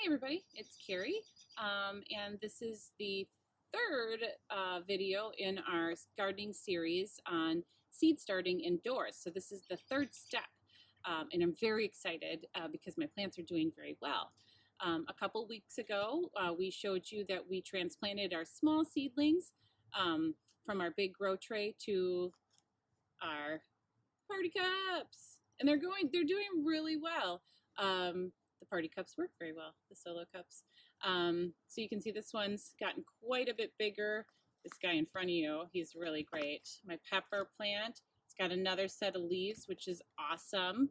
Hey everybody, it's Carrie, and this is the third video in our gardening series on seed starting indoors. So this is the third step, and I'm very excited because my plants are doing very well. A couple weeks ago, we showed you that we transplanted our small seedlings from our big grow tray to our party cups, and they're doing really well. The party cups work very well, the solo cups. So you can see this one's gotten quite a bit bigger. This guy in front of you, he's really great. My pepper plant, it's got another set of leaves, which is awesome.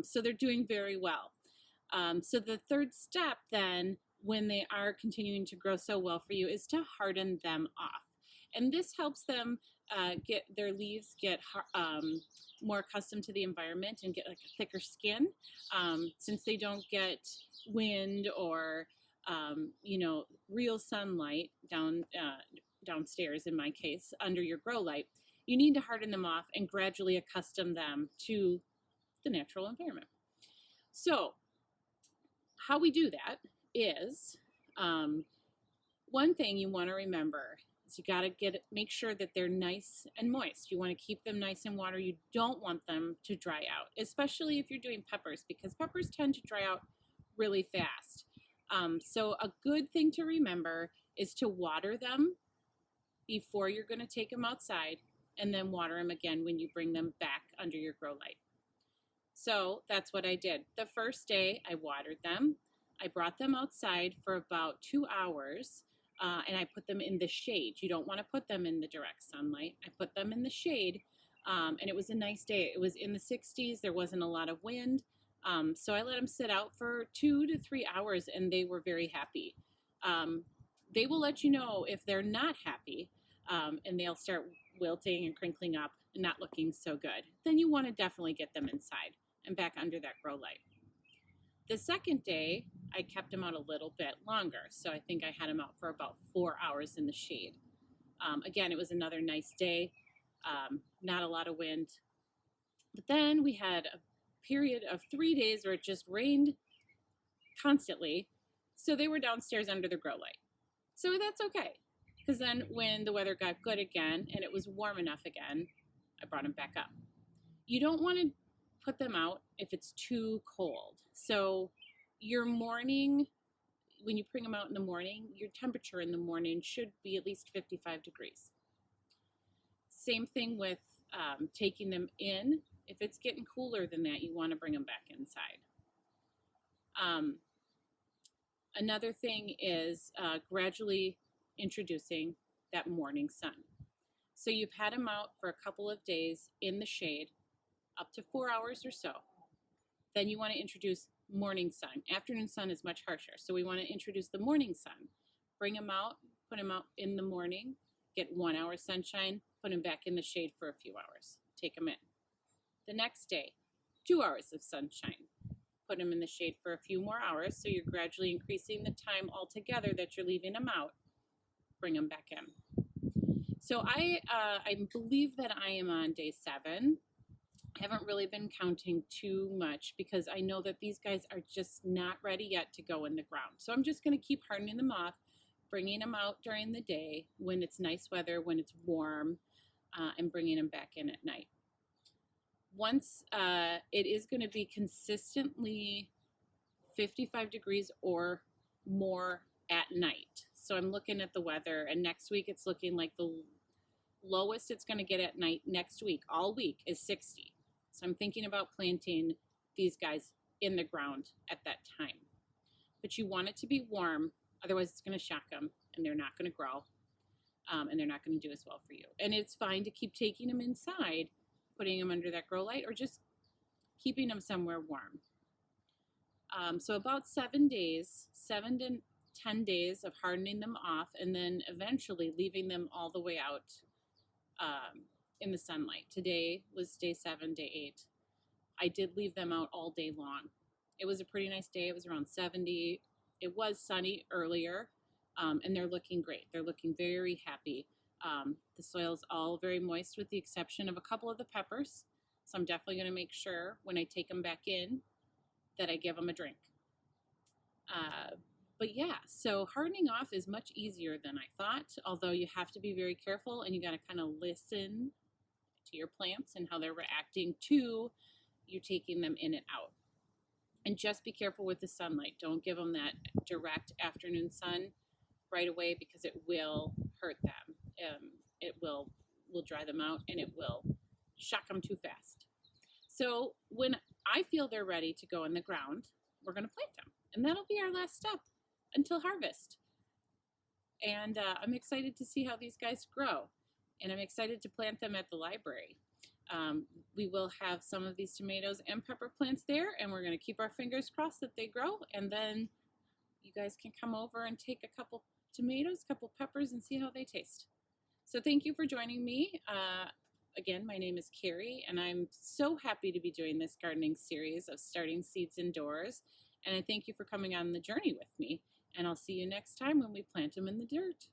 So they're doing very well. So the third step then, when they are continuing to grow so well for you, is to harden them off. And this helps them get their leaves get more accustomed to the environment and get like a thicker skin, since they don't get wind or real sunlight downstairs, in my case, under your grow light. You need to harden them off and gradually accustom them to the natural environment. So how we do that is, one thing you want to remember is you got to make sure that they're nice and moist. You want to keep them nice and water. You don't want them to dry out, especially if you're doing peppers, because peppers tend to dry out really fast. So a good thing to remember is to water them before you're going to take them outside, and then water them again when you bring them back under your grow light. So that's what I did. The first day I watered them. I brought them outside for about 2 hours. And I put them in the shade. You don't want to put them in the direct sunlight. I put them in the shade, and it was a nice day. It was in the 60s. There wasn't a lot of wind. So I let them sit out for 2 to 3 hours, and they were very happy. They will let you know if they're not happy, and they'll start wilting and crinkling up and not looking so good. Then you want to definitely get them inside and back under that grow light. The second day, I kept them out a little bit longer. So I think I had them out for about 4 hours in the shade. Again, it was another nice day, not a lot of wind. But then we had a period of 3 days where it just rained constantly. So they were downstairs under the grow light. So that's okay, because then when the weather got good again and it was warm enough again, I brought them back up. You don't want to put them out if it's too cold. So your morning, when you bring them out in the morning, your temperature in the morning should be at least 55 degrees. Same thing with taking them in. If it's getting cooler than that, you want to bring them back inside. Another thing is gradually introducing that morning sun. So you've had them out for a couple of days in the shade, up to 4 hours or so. Then you want to introduce morning sun. Afternoon sun is much harsher, so we want to introduce the morning sun. Bring them out, put them out in the morning, get 1 hour sunshine, put them back in the shade for a few hours, take them in. The next day, 2 hours of sunshine, put them in the shade for a few more hours, so you're gradually increasing the time altogether that you're leaving them out, bring them back in. So I believe that I am on day 7. I haven't really been counting too much because I know that these guys are just not ready yet to go in the ground. So I'm just going to keep hardening them off, bringing them out during the day when it's nice weather, when it's warm, and bringing them back in at night. Once it is going to be consistently 55 degrees or more at night. So I'm looking at the weather, and next week it's looking like the lowest it's going to get at night next week, all week, is 60. So I'm thinking about planting these guys in the ground at that time. But you want it to be warm, otherwise it's going to shock them and they're not going to grow, and they're not going to do as well for you. And it's fine to keep taking them inside, putting them under that grow light, or just keeping them somewhere warm. So about 7 days, 7 to 10 days of hardening them off, and then eventually leaving them all the way out in the sunlight. Today was day 7, day 8. I did leave them out all day long. It was a pretty nice day. It was around 70. It was sunny earlier, and they're looking great. They're looking very happy. The soil's all very moist with the exception of a couple of the peppers. So I'm definitely going to make sure when I take them back in that I give them a drink. But yeah, so hardening off is much easier than I thought, although you have to be very careful and you got to kind of listen to your plants and how they're reacting to you taking them in and out. And just be careful with the sunlight. Don't give them that direct afternoon sun right away because it will hurt them. It will dry them out and it will shock them too fast. So when I feel they're ready to go in the ground, we're going to plant them. And that'll be our last step until harvest. And I'm excited to see how these guys grow. And I'm excited to plant them at the library. We will have some of these tomatoes and pepper plants there, and we're going to keep our fingers crossed that they grow. And then you guys can come over and take a couple tomatoes, a couple peppers, and see how they taste. So thank you for joining me. Again, my name is Carrie, and I'm so happy to be doing this gardening series of starting seeds indoors. And I thank you for coming on the journey with me. And I'll see you next time when we plant them in the dirt.